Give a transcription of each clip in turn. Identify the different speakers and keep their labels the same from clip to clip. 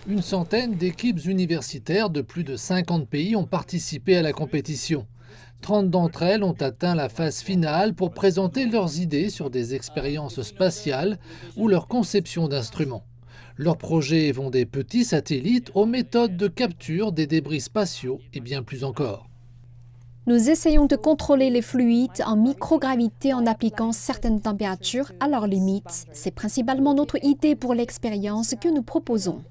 Speaker 1: Une centaine d'équipes universitaires de plus de 50 pays ont participé à la compétition. 30 d'entre elles ont atteint la phase finale pour présenter leurs idées sur des expériences spatiales ou leur conception d'instruments. Leurs projets vont des petits satellites aux méthodes de capture des débris spatiaux et bien plus encore.
Speaker 2: Nous essayons de contrôler les fluides en microgravité en appliquant certaines températures à leurs limites. C'est principalement notre idée pour l'expérience que nous proposons.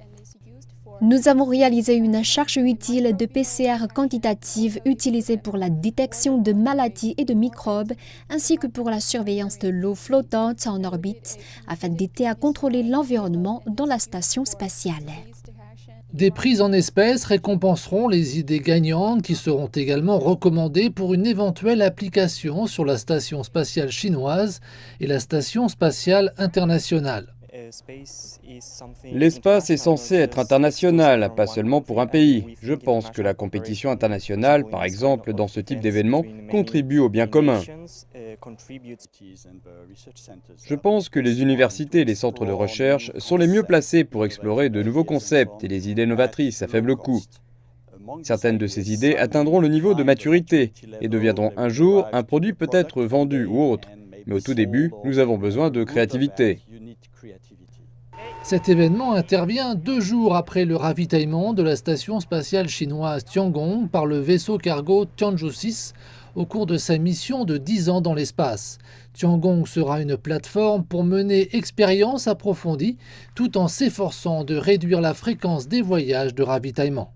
Speaker 2: Nous avons réalisé une charge utile de PCR quantitative utilisée pour la détection de maladies et de microbes, ainsi que pour la surveillance de l'eau flottante en orbite, afin d'aider à contrôler l'environnement dans la station spatiale.
Speaker 1: Des prix en espèces récompenseront les idées gagnantes qui seront également recommandées pour une éventuelle application sur la station spatiale chinoise et la station spatiale internationale.
Speaker 3: L'espace est censé être international, pas seulement pour un pays. Je pense que la compétition internationale, par exemple, dans ce type d'événement, contribue au bien commun. Je pense que les universités et les centres de recherche sont les mieux placés pour explorer de nouveaux concepts et les idées novatrices à faible coût. Certaines de ces idées atteindront le niveau de maturité et deviendront un jour un produit peut-être vendu ou autre. Mais au tout début, nous avons besoin de créativité.
Speaker 1: Cet événement intervient 2 jours après le ravitaillement de la station spatiale chinoise Tiangong par le vaisseau cargo Tianzhou 6 au cours de sa mission de 10 ans dans l'espace. Tiangong sera une plateforme pour mener expériences approfondies tout en s'efforçant de réduire la fréquence des voyages de ravitaillement.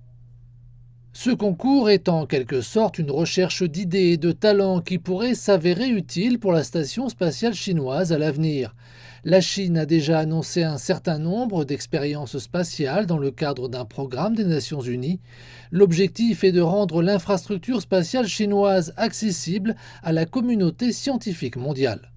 Speaker 1: Ce concours est en quelque sorte une recherche d'idées et de talents qui pourraient s'avérer utiles pour la station spatiale chinoise à l'avenir. La Chine a déjà annoncé un certain nombre d'expériences spatiales dans le cadre d'un programme des Nations Unies. L'objectif est de rendre l'infrastructure spatiale chinoise accessible à la communauté scientifique mondiale.